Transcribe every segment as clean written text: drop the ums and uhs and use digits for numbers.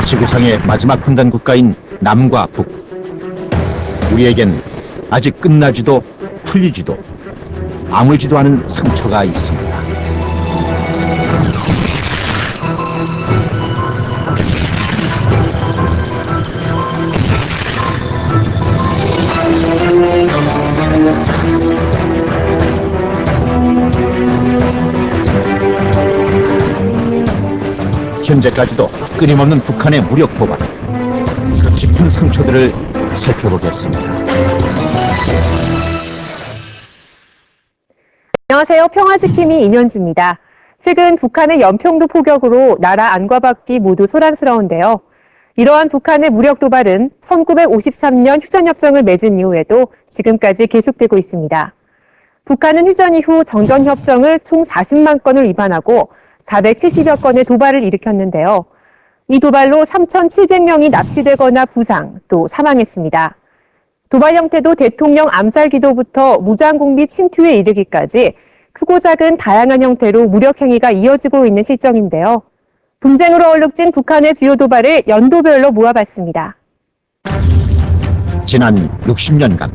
지구상의 마지막 분단 국가인 남과 북. 우리에겐 아직 끝나지도 풀리지도 아물지도 않은 상처가 있습니다. 현재까지도 끊임없는 북한의 무력 도발, 그 깊은 상처들을 살펴보겠습니다. 안녕하세요. 평화지킴이 임현주입니다. 최근 북한의 연평도 포격으로 나라 안과 밖이 모두 소란스러운데요. 이러한 북한의 무력 도발은 1953년 휴전협정을 맺은 이후에도 지금까지 계속되고 있습니다. 북한은 휴전 이후 정전협정을 총 40만 건을 위반하고 470여 건의 도발을 일으켰는데요. 이 도발로 3,700명이 납치되거나 부상, 또 사망했습니다. 도발 형태도 대통령 암살 기도부터 무장공비 침투에 이르기까지 크고 작은 다양한 형태로 무력 행위가 이어지고 있는 실정인데요. 분쟁으로 얼룩진 북한의 주요 도발을 연도별로 모아봤습니다. 지난 60년간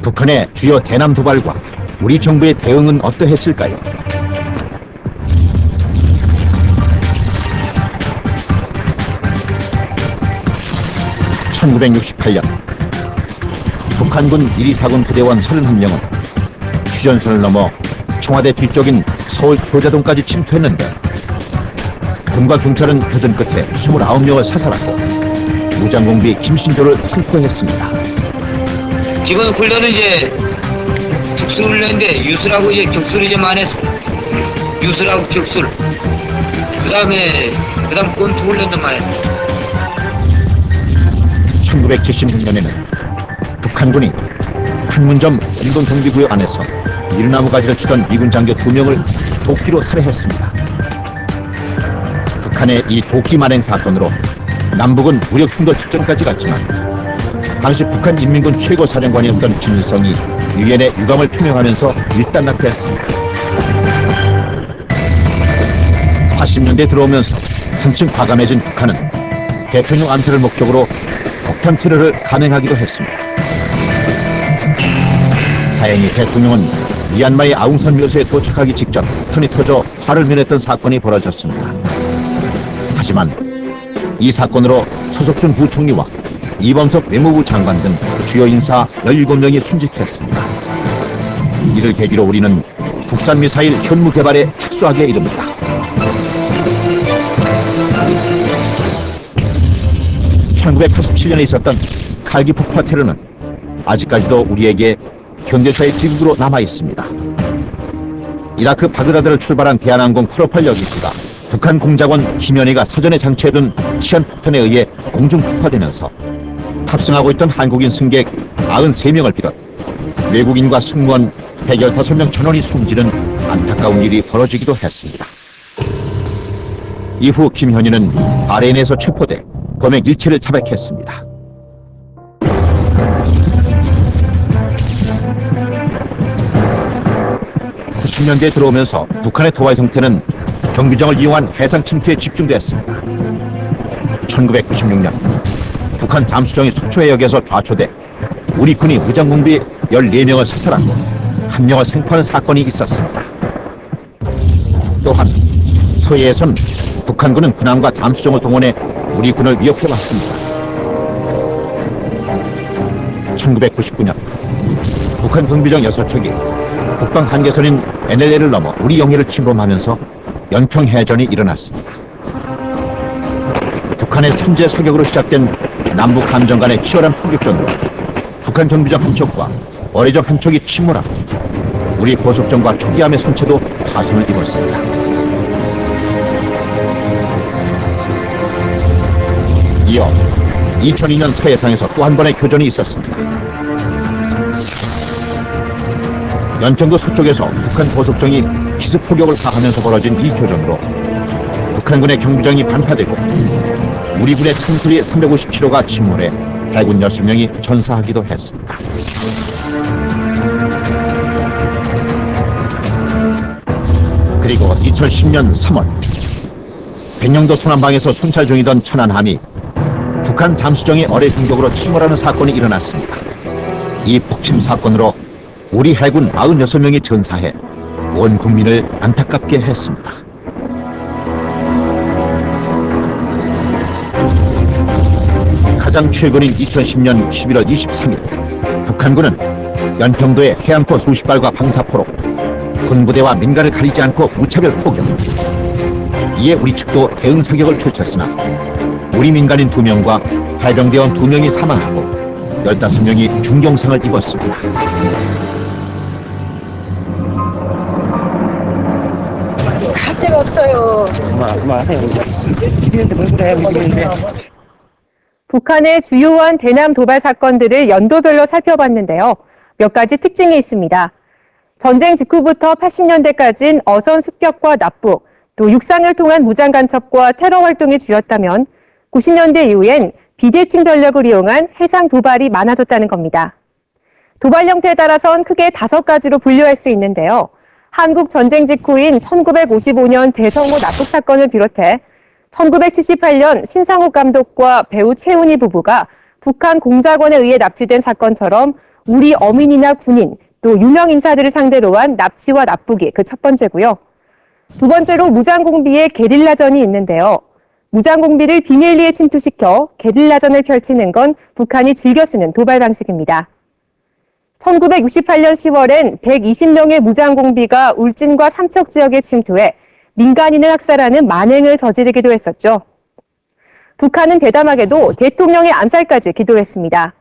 북한의 주요 대남 도발과 우리 정부의 대응은 어떠했을까요? 1968년 북한군 124군 부대원 31명은 휴전선을 넘어 청와대 뒤쪽인 서울 효자동까지 침투했는데 군과 경찰은 교전 끝에 29명을 사살하고 무장공비 김신조를 선포했습니다. 지금 훈련은 이제 특수 훈련인데 유술하고 이제 격술이 좀 안 했어. 유술하고 격술. 그다음 권투 훈련도 많이 했어. 1976년에는 북한군이 판문점 인도경비구역 안에서 밀나무 가지를 치던 미군 장교 2명을 도끼로 살해했습니다. 북한의 이 도끼 만행 사건으로 남북은 무력 충돌 직전까지 갔지만 당시 북한 인민군 최고사령관이었던 김일성이 유엔에 유감을 표명하면서 일단락됐습니다. 80년대 들어오면서 한층 과감해진 북한은 대통령 암살을 목적으로 폭탄 테러를 감행하기도 했습니다. 다행히 대통령은 미얀마의 아웅산 묘소에 도착하기 직전 폭탄이 터져 화를 면했던 사건이 벌어졌습니다. 하지만 이 사건으로 소속준 부총리와 이범석 외무부 장관 등 주요 인사 17명이 순직했습니다. 이를 계기로 우리는 국산 미사일 현무 개발에 착수하게 이릅니다. (1987년에) 있었던 칼기 폭파 테러는 아직까지도 우리에게 현대사의 비극으로 남아 있습니다. 이라크 바그다드를 출발한 대한항공 858 여객기가 북한 공작원 김현희가 사전에 장치해둔 시한폭탄에 의해 공중 폭파되면서 탑승하고 있던 한국인 승객 93명을 비롯 외국인과 승무원 115명 전원이 숨지는 안타까운 일이 벌어지기도 했습니다. 이후 김현희는 바레인에서 체포돼 범행 일체를 자백했습니다. (90년대에) 들어오면서 북한의 도발 형태는 경비정을 이용한 해상 침투에 집중됐습니다. 1996년 북한 잠수정이 속초해역에서 좌초돼 우리 군이 무장공비 14명을 사살하고 1명을 생포하는 사건이 있었습니다. 또한 서해에선 북한군은 군함과 잠수정을 동원해 우리 군을 위협해왔습니다. 1999년 북한 경비정 6척이 북방 한계선인 NLL을 넘어 우리 영해를 침범하면서 연평해전이 일어났습니다. 북한의 선제 사격으로 시작된 남북 함정 간의 치열한 포격전으로 북한 경비정 한 척과 어뢰정 한 척이 침몰하고 우리 고속정과 초기함의 선체도 파손을 입었습니다. 이어 2002년 서해상에서 또 한 번의 교전이 있었습니다. 연평도 서쪽에서 북한 보석정이 기습 포격을 가하면서 벌어진 이 교전으로 북한군의 경비정이 반파되고 우리 군의 창수리 350km가 침몰해 해군 6명이 전사하기도 했습니다. 그리고 2010년 3월 백령도 소남방에서 순찰 중이던 천안함이 북한 잠수정의 어뢰 공격으로 침몰하는 사건이 일어났습니다. 이 폭침 사건으로 우리 해군 96명이 전사해 온 국민을 안타깝게 했습니다. 가장 최근인 2010년 11월 23일 북한군은 연평도에 해안포 수십 발과 방사포로 군부대와 민간을 가리지 않고 무차별 포격. 이에 우리 측도 대응 사격을 펼쳤으나 우리 민간인 2명과 해병대원 2명이 사망하고 15명이 중경상을 입었습니다. 갈 데가 없어요. 그만하세요. 집인데 뭘 그래, 우리 집인데. 북한의 주요한 대남 도발 사건들을 연도별로 살펴봤는데요. 몇 가지 특징이 있습니다. 전쟁 직후부터 80년대까지는 어선 습격과 납북, 또 육상을 통한 무장 간첩과 테러 활동이 주였다면 90년대 이후엔 비대칭 전략을 이용한 해상 도발이 많아졌다는 겁니다. 도발 형태에 따라선 크게 5가지로 분류할 수 있는데요. 한국 전쟁 직후인 1955년 대성호 납북 사건을 비롯해 1978년 신상욱 감독과 배우 최훈희 부부가 북한 공작원에 의해 납치된 사건처럼 우리 어민이나 군인, 또 유명 인사들을 상대로 한 납치와 납북이 그 첫 번째고요. 두 번째로 무장공비의 게릴라전이 있는데요. 무장공비를 비밀리에 침투시켜 게릴라전을 펼치는 건 북한이 즐겨 쓰는 도발 방식입니다. 1968년 10월엔 120명의 무장공비가 울진과 삼척 지역에 침투해 민간인을 학살하는 만행을 저지르기도 했었죠. 북한은 대담하게도 대통령의 암살까지 기도했습니다.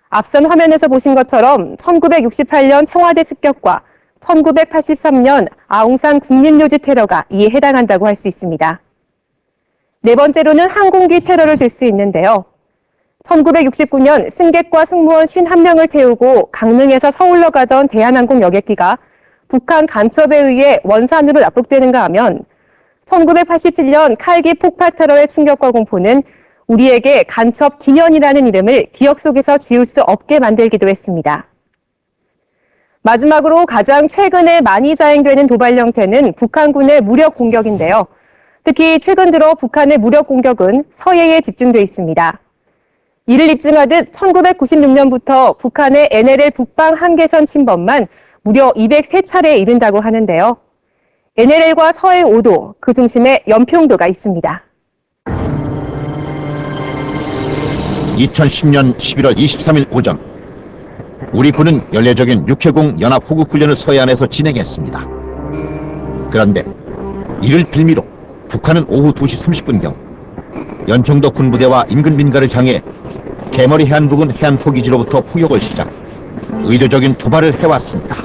앞선 화면에서 보신 것처럼 1968년 청와대 습격과 1983년 아웅산 국립묘지 테러가 이에 해당한다고 할 수 있습니다. 네 번째로는 항공기 테러를 들 수 있는데요. 1969년 승객과 승무원 51명을 태우고 강릉에서 서울로 가던 대한항공 여객기가 북한 간첩에 의해 원산으로 납북되는가 하면 1987년 칼기 폭파 테러의 충격과 공포는 우리에게 간첩 기년이라는 이름을 기억 속에서 지울 수 없게 만들기도 했습니다. 마지막으로 가장 최근에 많이 자행되는 도발 형태는 북한군의 무력 공격인데요. 특히 최근 들어 북한의 무력 공격은 서해에 집중돼 있습니다. 이를 입증하듯 1996년부터 북한의 NLL 북방 한계선 침범만 무려 203차례에 이른다고 하는데요. NLL과 서해 5도, 그 중심에 연평도가 있습니다. 2010년 11월 23일 오전 우리 군은 연례적인 육해공 연합 호국 훈련을 서해안에서 진행했습니다. 그런데 이를 빌미로 북한은 오후 2시 30분경 연평도 군부대와 인근 민가를 향해 개머리 해안 부근 해안포 기지로부터 포격을 시작 의도적인 도발을 해왔습니다.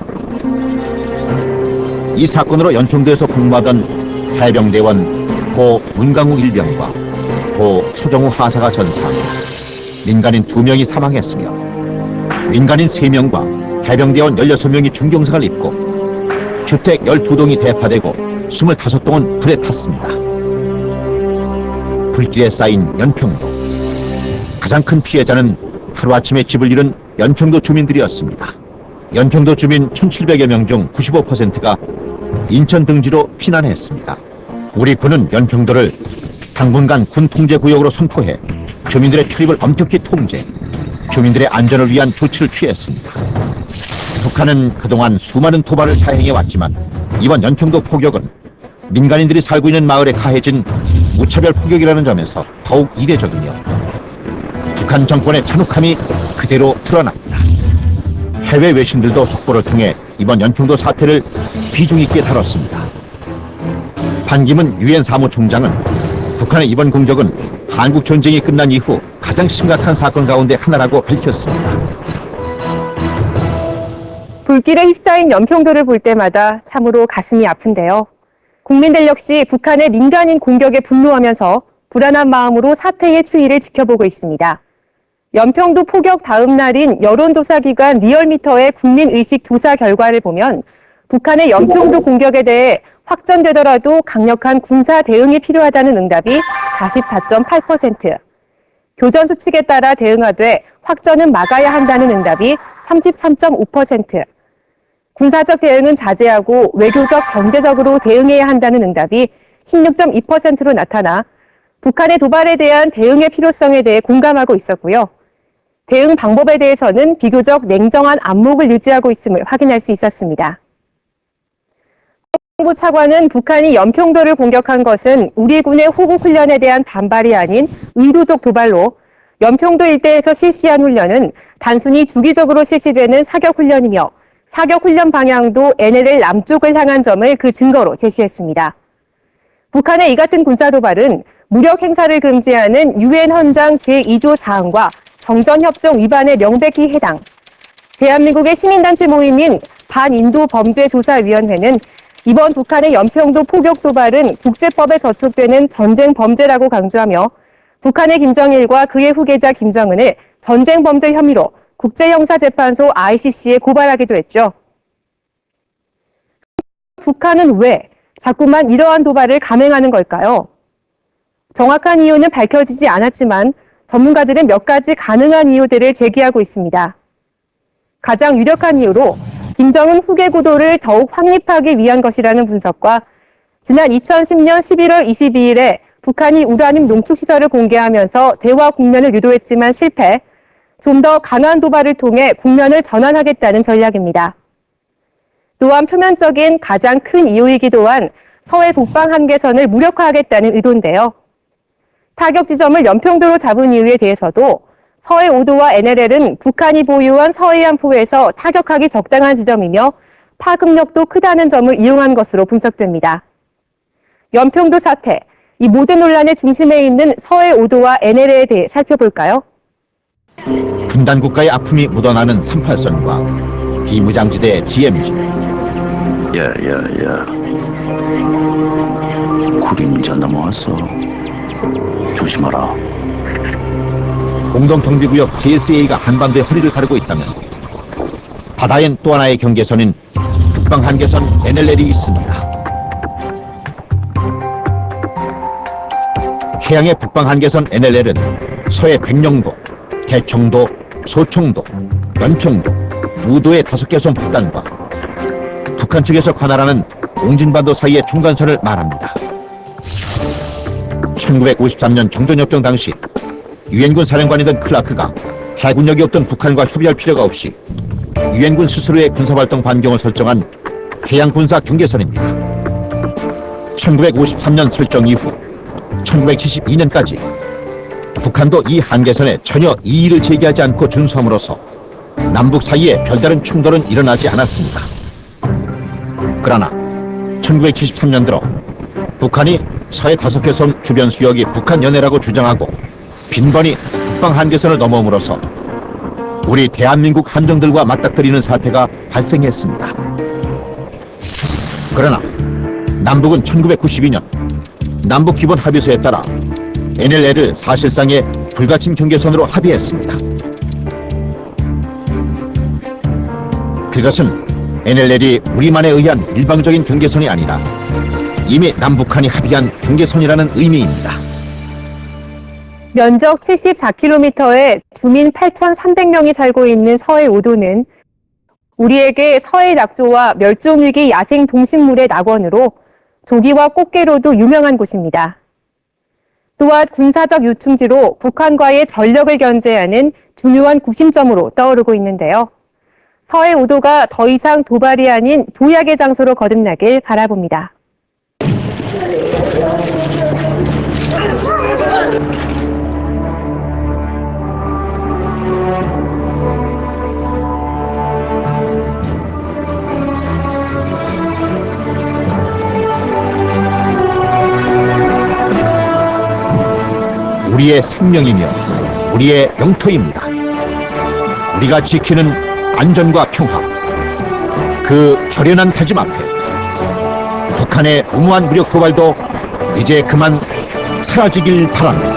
이 사건으로 연평도에서 복무하던 해병대원 고 문강우 일병과 고 소정우 하사가 전사하고 민간인 2명이 사망했으며 민간인 3명과 해병대원 16명이 중경상을 입고 주택 12동이 대파되고 25동은 불에 탔습니다. 불길에 쌓인 연평도. 가장 큰 피해자는 하루아침에 집을 잃은 연평도 주민들이었습니다. 연평도 주민 1,700여 명 중 95%가 인천 등지로 피난했습니다. 우리 군은 연평도를 당분간 군 통제구역으로 선포해 주민들의 출입을 엄격히 통제, 주민들의 안전을 위한 조치를 취했습니다. 북한은 그동안 수많은 도발을 자행해왔지만 이번 연평도 포격은 민간인들이 살고 있는 마을에 가해진 무차별 포격이라는 점에서 더욱 이례적이며 북한 정권의 잔혹함이 그대로 드러납니다. 해외 외신들도 속보를 통해 이번 연평도 사태를 비중 있게 다뤘습니다. 반기문 유엔 사무총장은 북한의 이번 공격은 한국 전쟁이 끝난 이후 가장 심각한 사건 가운데 하나라고 밝혔습니다. 불길에 휩싸인 연평도를 볼 때마다 참으로 가슴이 아픈데요. 국민들 역시 북한의 민간인 공격에 분노하면서 불안한 마음으로 사태의 추이를 지켜보고 있습니다. 연평도 포격 다음 날인 여론조사기관 리얼미터의 국민의식 조사 결과를 보면 북한의 연평도 공격에 대해 확전되더라도 강력한 군사 대응이 필요하다는 응답이 44.8%, 교전 수칙에 따라 대응하되 확전은 막아야 한다는 응답이 33.5%, 군사적 대응은 자제하고 외교적, 경제적으로 대응해야 한다는 응답이 16.2%로 나타나 북한의 도발에 대한 대응의 필요성에 대해 공감하고 있었고요. 대응 방법에 대해서는 비교적 냉정한 안목을 유지하고 있음을 확인할 수 있었습니다. 국방부 차관은 북한이 연평도를 공격한 것은 우리 군의 호국 훈련에 대한 반발이 아닌 의도적 도발로 연평도 일대에서 실시한 훈련은 단순히 주기적으로 실시되는 사격 훈련이며 사격 훈련 방향도 NLL 남쪽을 향한 점을 그 증거로 제시했습니다. 북한의 이 같은 군사 도발은 무력 행사를 금지하는 유엔 헌장 제2조 사항과 정전협정 위반에 명백히 해당. 대한민국의 시민단체 모임인 반인도범죄조사위원회는 이번 북한의 연평도 포격 도발은 국제법에 저촉되는 전쟁 범죄라고 강조하며 북한의 김정일과 그의 후계자 김정은을 전쟁 범죄 혐의로 국제형사재판소 ICC에 고발하기도 했죠. 북한은 왜 자꾸만 이러한 도발을 감행하는 걸까요? 정확한 이유는 밝혀지지 않았지만 전문가들은 몇 가지 가능한 이유들을 제기하고 있습니다. 가장 유력한 이유로 김정은 후계 구도를 더욱 확립하기 위한 것이라는 분석과 지난 2010년 11월 22일에 북한이 우라늄 농축시설을 공개하면서 대화 국면을 유도했지만 실패, 좀 더 강한 도발을 통해 국면을 전환하겠다는 전략입니다. 또한 표면적인 가장 큰 이유이기도 한 서해 북방 한계선을 무력화하겠다는 의도인데요. 타격 지점을 연평도로 잡은 이유에 대해서도 서해 5도와 NLL은 북한이 보유한 서해안포에서 타격하기 적당한 지점이며 파급력도 크다는 점을 이용한 것으로 분석됩니다. 연평도 사태, 이 모든 논란의 중심에 있는 서해 5도와 NLL에 대해 살펴볼까요? 분단 국가의 아픔이 묻어나는 38선과 비무장지대 DMZ. 야야야, 그림자 넘어왔어. 조심하라. 공동경비구역 JSA가 한반도의 허리를 가르고 있다면 바다엔 또 하나의 경계선인 북방 한계선 NLL이 있습니다. 해양의 북방 한계선 NLL은 서해 백령도, 대청도, 소청도, 연평도, 우도의 5개선 북단과 북한 측에서 관할하는 옹진반도 사이의 중간선을 말합니다. 1953년 정전협정 당시 유엔군 사령관이던 클라크가 해군력이 없던 북한과 협의할 필요가 없이 유엔군 스스로의 군사활동 반경을 설정한 해양군사 경계선입니다. 1953년 설정 이후 1972년까지 북한도 이 한계선에 전혀 이의를 제기하지 않고 준수함으로써 남북 사이에 별다른 충돌은 일어나지 않았습니다. 그러나 1973년 들어 북한이 서해 5개선 주변 수역이 북한 연해라고 주장하고 빈번히 북방 한계선을 넘어옴으로써 우리 대한민국 함정들과 맞닥뜨리는 사태가 발생했습니다. 그러나 남북은 1992년 남북기본합의서에 따라 NLL을 사실상의 불가침 경계선으로 합의했습니다. 그것은 NLL이 우리만에 의한 일방적인 경계선이 아니라 이미 남북한이 합의한 경계선이라는 의미입니다. 면적 74km에 주민 8,300명이 살고 있는 서해 5도는 우리에게 서해 낙조와 멸종위기 야생 동식물의 낙원으로 조기와 꽃게로도 유명한 곳입니다. 또한 군사적 요충지로 북한과의 전력을 견제하는 중요한 구심점으로 떠오르고 있는데요. 서해 5도가 더 이상 도발이 아닌 도약의 장소로 거듭나길 바라봅니다. 우리의 생명이며 우리의 영토입니다. 우리가 지키는 안전과 평화, 그 결연한 다짐 앞에 북한의 무모한 무력 도발도 이제 그만 사라지길 바랍니다.